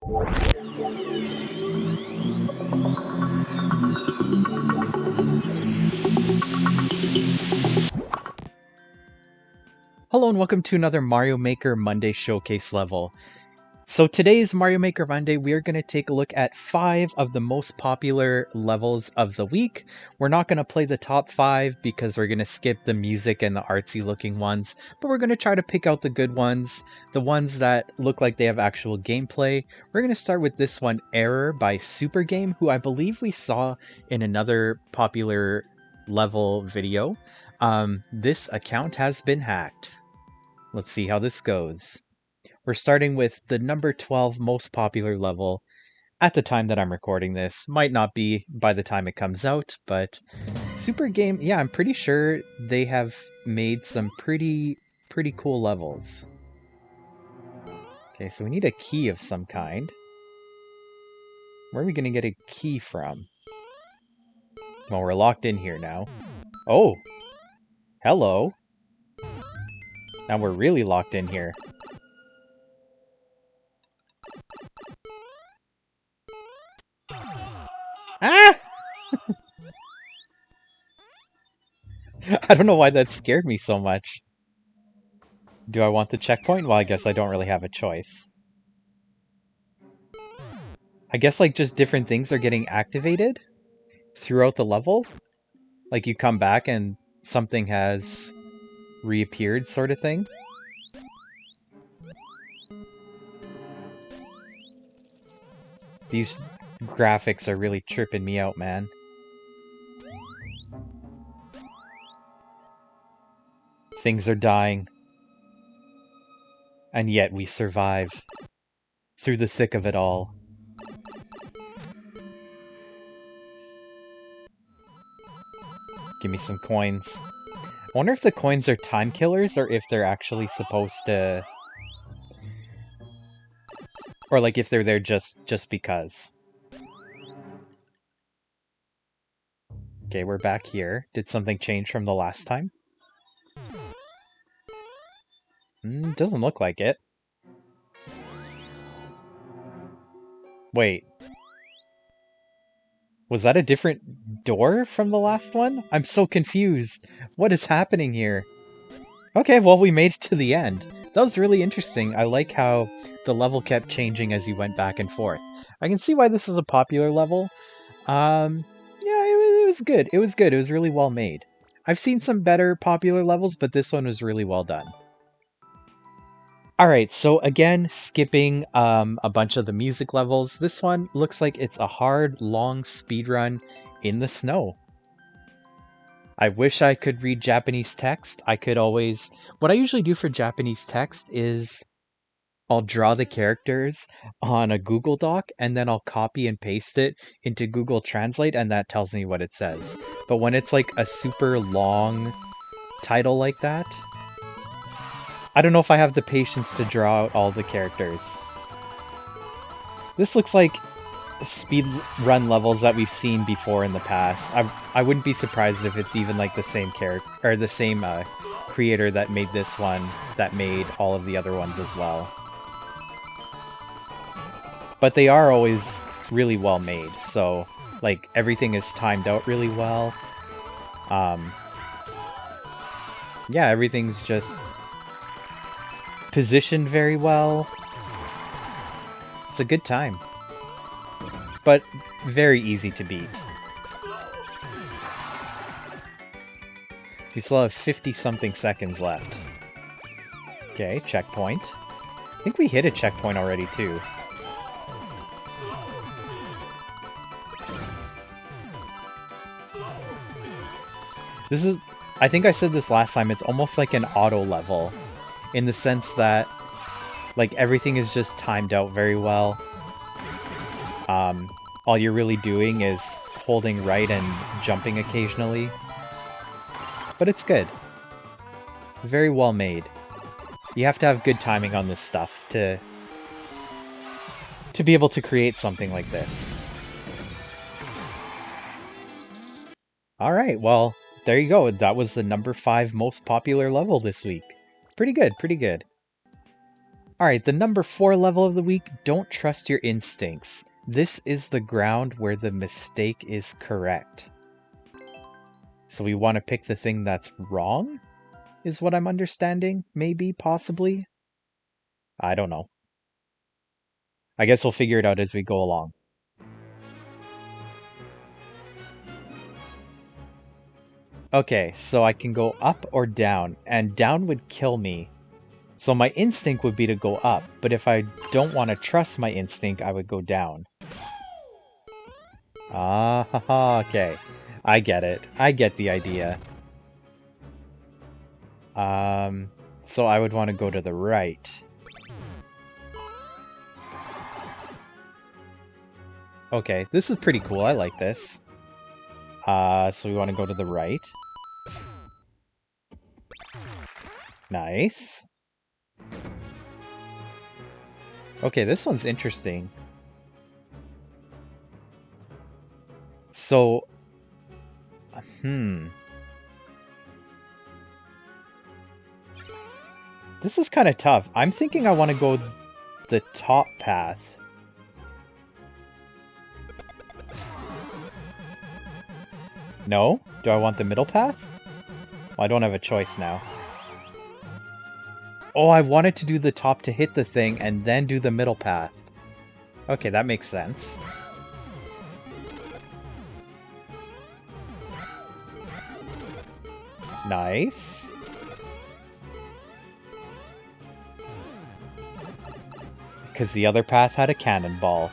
Hello and welcome to another Mario Maker Monday Showcase level. So today's Mario Maker Monday, we are going to take a look at 5 of the most popular levels of the week. We're not going to play the top 5 because we're going to skip the music and the artsy looking ones, but we're going to try to pick out the good ones, the ones that look like they have actual gameplay. We're going to start with this one, Error by Super Game, who I believe we saw in another popular level video. This account has been hacked. Let's see how this goes. We're starting with the number 12 most popular level at the time that I'm recording this. Might not be by the time it comes out, but Super Game, yeah, I'm pretty sure they have made some pretty cool levels. Okay, so we need a key of some kind. Where are we going to get a key from? Well, we're locked in here now. Oh! Hello! Now we're really locked in here. Ah! I don't know why that scared me so much. Do I want the checkpoint? Well, I guess I don't really have a choice. I guess like just different things are getting activated throughout the level. Like you come back and something has reappeared sort of thing. These graphics are really tripping me out, man. Things are dying. And yet we survive. Through the thick of it all. Give me some coins. I wonder if the coins are time killers or if they're actually supposed to... Or like if they're there just because. Okay, we're back here. Did something change from the last time? Doesn't look like it. Wait. Was that a different door from the last one? I'm so confused. What is happening here? Okay, well, we made it to the end. That was really interesting. I like how the level kept changing as you went back and forth. I can see why this is a popular level. Yeah, it was good. It was good. It was really well made. I've seen some better popular levels, but this one was really well done. Alright, so again, skipping a bunch of the music levels. This one looks like it's a hard, long speedrun in the snow. I wish I could read Japanese text. I could always... What I usually do for Japanese text is I'll draw the characters on a Google Doc and then I'll copy and paste it into Google Translate and that tells me what it says. But when it's like a super long title like that, I don't know if I have the patience to draw out all the characters. This looks like speedrun levels that we've seen before in the past. I wouldn't be surprised if it's even like the same character or the same creator that made this one that made all of the other ones as well. But they are always really well made, so like everything is timed out really well. Yeah, everything's just positioned very well. It's a good time. But very easy to beat. We still have 50-something seconds left. Okay, checkpoint. I think we hit a checkpoint already, too. This is... I think I said this last time, it's almost like an auto level. In the sense that, like, everything is just timed out very well. All you're really doing is holding right and jumping occasionally. But it's good. Very well made. You have to have good timing on this stuff to be able to create something like this. Alright, well, there you go. That was the number 5 most popular level this week. Pretty good, pretty good. Alright, the number 4 level of the week, don't trust your instincts. This is the ground where the mistake is correct. So we want to pick the thing that's wrong? Is what I'm understanding? Maybe, possibly? I don't know. I guess we'll figure it out as we go along. Okay, so I can go up or down, and down would kill me. So my instinct would be to go up, but if I don't want to trust my instinct, I would go down. Ah, haha, okay. I get it. I get the idea. So I would want to go to the right. Okay, this is pretty cool. I like this. So we want to go to the right. Nice. Okay, this one's interesting. So, this is kind of tough. I'm thinking I want to go the top path. No? Do I want the middle path? Well, I don't have a choice now. Oh, I wanted to do the top to hit the thing and then do the middle path. Okay, that makes sense. Nice. Because the other path had a cannonball.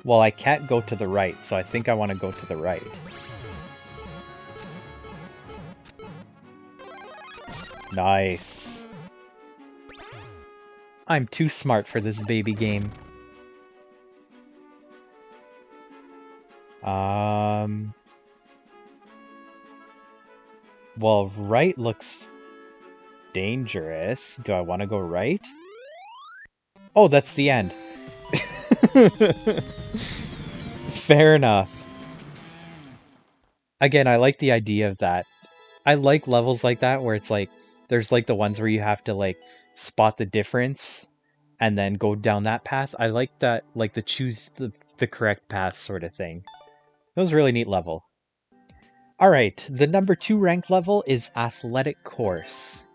Well, I can't go to the right, so I think I want to go to the right. Nice. I'm too smart for this baby game. Well, right looks dangerous. Do I want to go right? Oh, that's the end. Fair enough. Again, I like the idea of that. I like levels like that where it's like, there's like the ones where you have to like spot the difference and then go down that path. I like that, like the choose the correct path sort of thing. That was a really neat level. Alright, the number 2 ranked level is Athletic Course.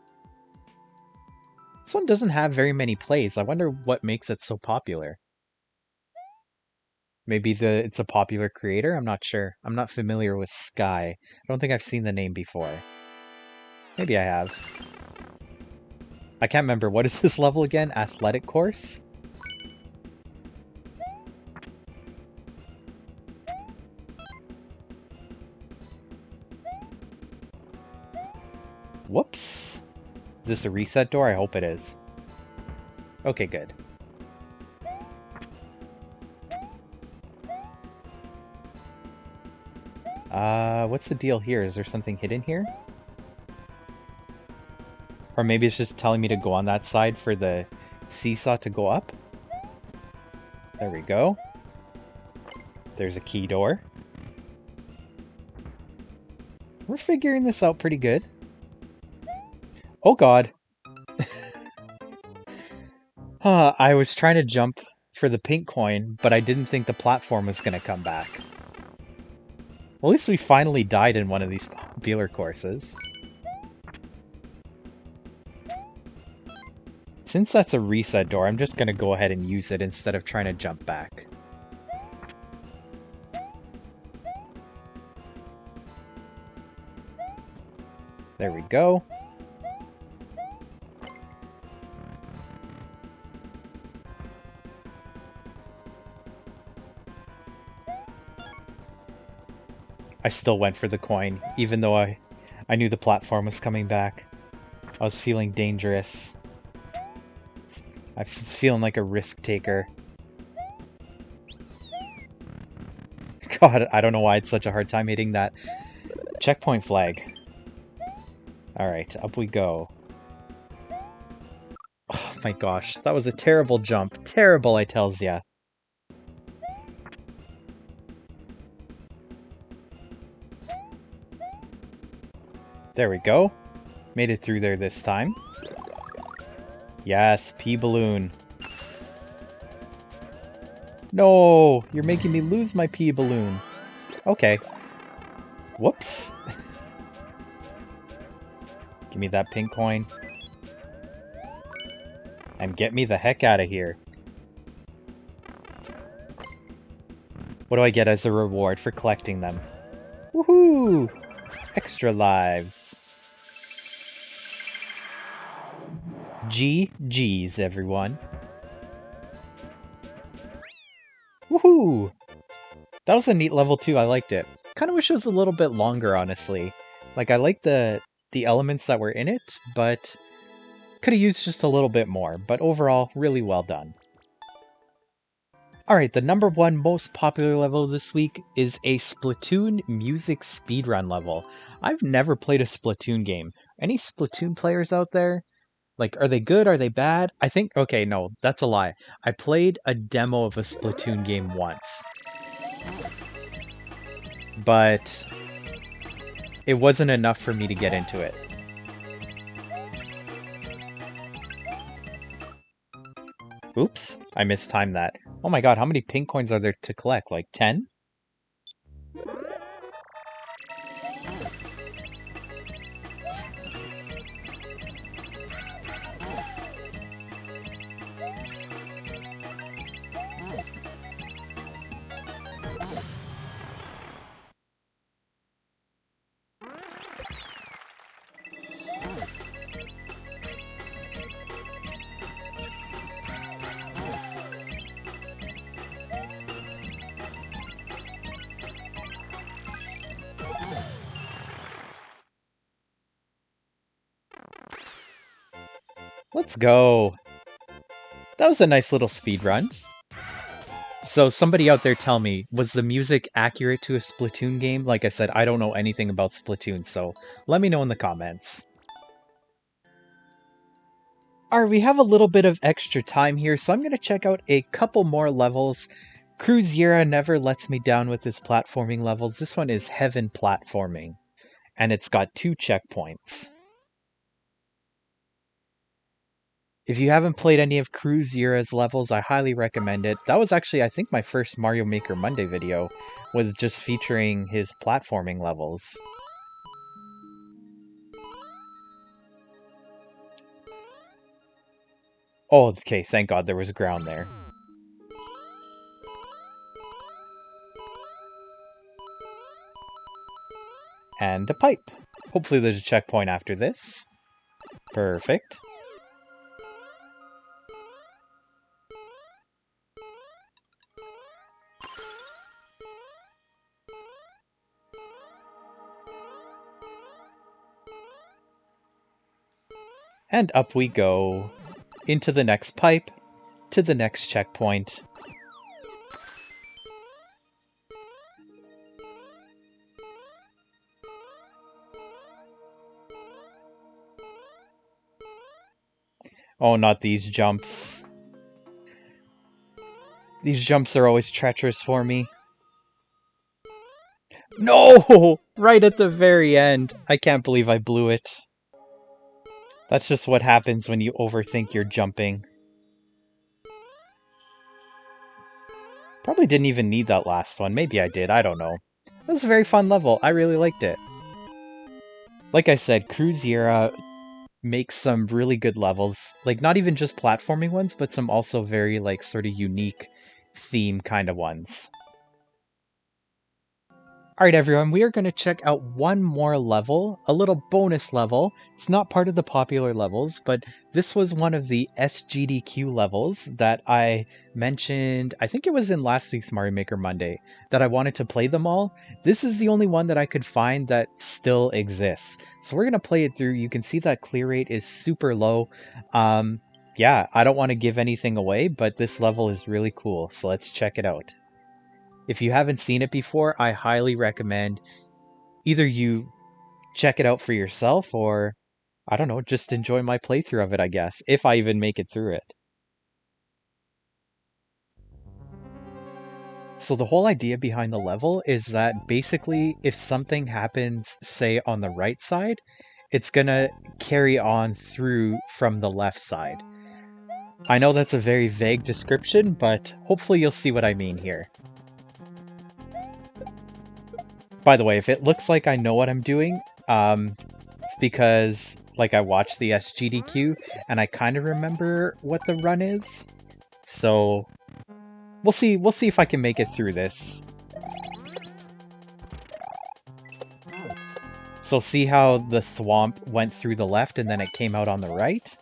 This one doesn't have very many plays. I wonder what makes it so popular. Maybe it's a popular creator? I'm not sure. I'm not familiar with Sky. I don't think I've seen the name before. Maybe I have. I can't remember. What is this level again? Athletic Course? Whoops. Is this a reset door? I hope it is. Okay, good. What's the deal here? Is there something hidden here? Or maybe it's just telling me to go on that side for the seesaw to go up? There we go. There's a key door. We're figuring this out pretty good. Oh god. I was trying to jump for the pink coin, but I didn't think the platform was going to come back. Well, at least we finally died in one of these popular courses. Since that's a reset door, I'm just going to go ahead and use it instead of trying to jump back. There we go. I still went for the coin, even though I knew the platform was coming back. I was feeling dangerous. I was feeling like a risk taker. God, I don't know why it's such a hard time hitting that checkpoint flag. Alright, up we go. Oh my gosh, that was a terrible jump. Terrible, I tells ya. There we go. Made it through there this time. Yes, P-Balloon. No! You're making me lose my P-Balloon. Okay. Whoops. Give me that pink coin. And get me the heck out of here. What do I get as a reward for collecting them? Woohoo! Extra lives. GG's, everyone. Woohoo! That was a neat level too, I liked it. Kinda wish it was a little bit longer, honestly. Like, I like the elements that were in it, but could have used just a little bit more. But overall, really well done. Alright, the number one most popular level this week is a Splatoon music speedrun level. I've never played a Splatoon game. Any Splatoon players out there? Like, are they good? Are they bad? I think, okay, no, that's a lie. I played a demo of a Splatoon game once. But it wasn't enough for me to get into it. Oops, I mistimed that. Oh my god, how many pink coins are there to collect? Like 10? Let's go. That was a nice little speed run. So somebody out there tell me, was the music accurate to a Splatoon game? Like I said, I don't know anything about Splatoon, so let me know in the comments. Alright, we have a little bit of extra time here, so I'm going to check out a couple more levels. Cruziera never lets me down with his platforming levels. This one is Heaven Platforming, and it's got 2 checkpoints. If you haven't played any of Cruziera's levels, I highly recommend it. That was actually, I think, my first Mario Maker Monday video, was just featuring his platforming levels. Oh, okay, thank God there was ground there. And a pipe. Hopefully there's a checkpoint after this. Perfect. And up we go. Into the next pipe. To the next checkpoint. Oh, not these jumps. These jumps are always treacherous for me. No! Right at the very end. I can't believe I blew it. That's just what happens when you overthink your jumping. Probably didn't even need that last one. Maybe I did, I don't know. It was a very fun level. I really liked it. Like I said, Cruziera makes some really good levels. Like, not even just platforming ones, but some also very, like, sort of unique theme kind of ones. Alright everyone, we are going to check out one more level, a little bonus level. It's not part of the popular levels, but this was one of the SGDQ levels that I mentioned, I think it was in last week's Mario Maker Monday, that I wanted to play them all. This is the only one that I could find that still exists. So we're going to play it through. You can see that clear rate is super low. Yeah, I don't want to give anything away, but this level is really cool, so let's check it out. If you haven't seen it before, I highly recommend either you check it out for yourself or, I don't know, just enjoy my playthrough of it, I guess, if I even make it through it. So the whole idea behind the level is that basically if something happens, say, on the right side, it's gonna carry on through from the left side. I know that's a very vague description, but hopefully you'll see what I mean here. By the way, if it looks like I know what I'm doing, it's because like I watched the SGDQ and I kind of remember what the run is. So we'll see if I can make it through this. So see how the thwomp went through the left and then it came out on the right?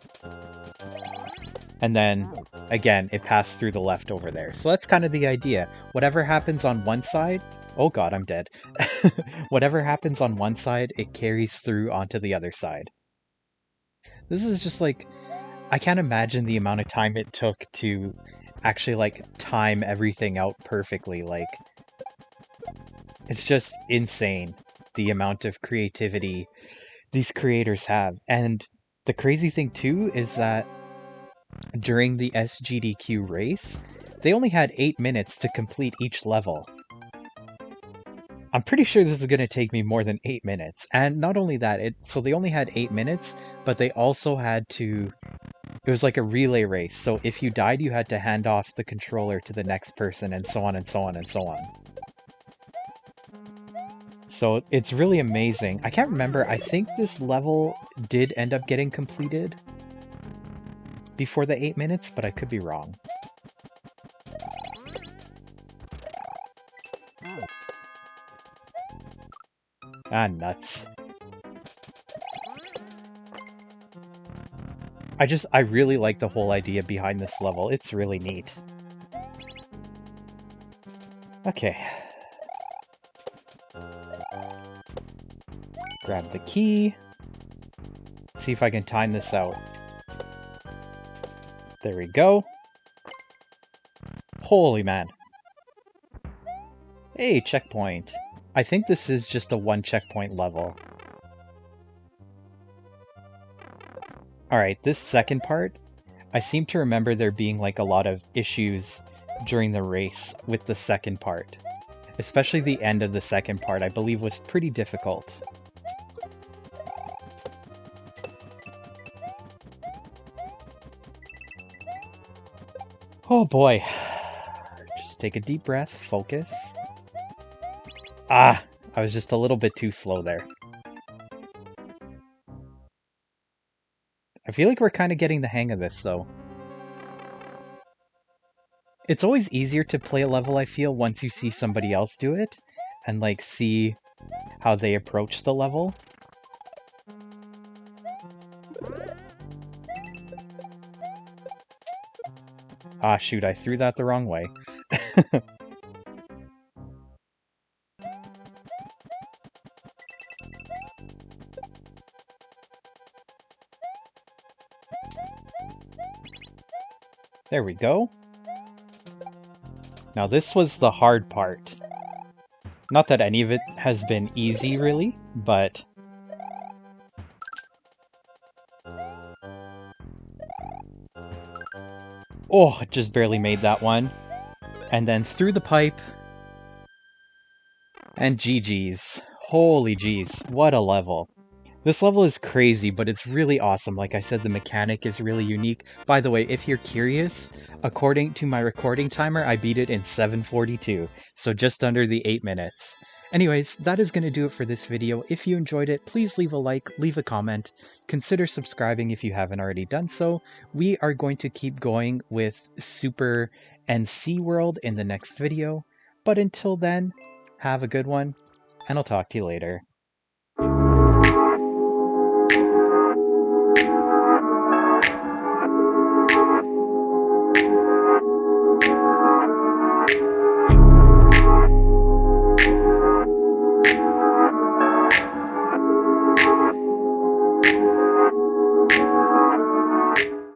And then, again, it passed through the left over there. So that's kind of the idea. Whatever happens on one side... Oh god, I'm dead. Whatever happens on one side, it carries through onto the other side. This is just like... I can't imagine the amount of time it took to actually, like, time everything out perfectly. Like, it's just insane, the amount of creativity these creators have. And the crazy thing, too, is that during the SGDQ race, they only had 8 minutes to complete each level. I'm pretty sure this is going to take me more than 8 minutes. And not only that, so they only had 8 minutes, but they also had to... It was like a relay race, so if you died, you had to hand off the controller to the next person, and so on and so on and so on. So it's really amazing. I can't remember, I think this level did end up getting completed before the 8 minutes, but I could be wrong. Ah, nuts. I really like the whole idea behind this level. It's really neat. Okay. Grab the key. See if I can time this out. There we go. Holy man. Hey, checkpoint. I think this is just a 1 checkpoint level. Alright, this second part, I seem to remember there being like a lot of issues during the race with the second part. Especially the end of the second part, I believe was pretty difficult. Oh boy. Just take a deep breath, focus. Ah, I was just a little bit too slow there. I feel like we're kind of getting the hang of this, though. It's always easier to play a level, I feel, once you see somebody else do it, and, like, see how they approach the level. Ah, shoot, I threw that the wrong way. There we go. Now this was the hard part. Not that any of it has been easy, really, but... Oh, just barely made that one. And then through the pipe. And GG's. Holy jeez, what a level. This level is crazy, but it's really awesome. Like I said, the mechanic is really unique. By the way, if you're curious, according to my recording timer, I beat it in 7:42, so just under the 8 minutes. Anyways, that is going to do it for this video. If you enjoyed it, please leave a like, leave a comment, consider subscribing if you haven't already done so. We are going to keep going with Super and Sea World in the next video, but until then, have a good one, and I'll talk to you later.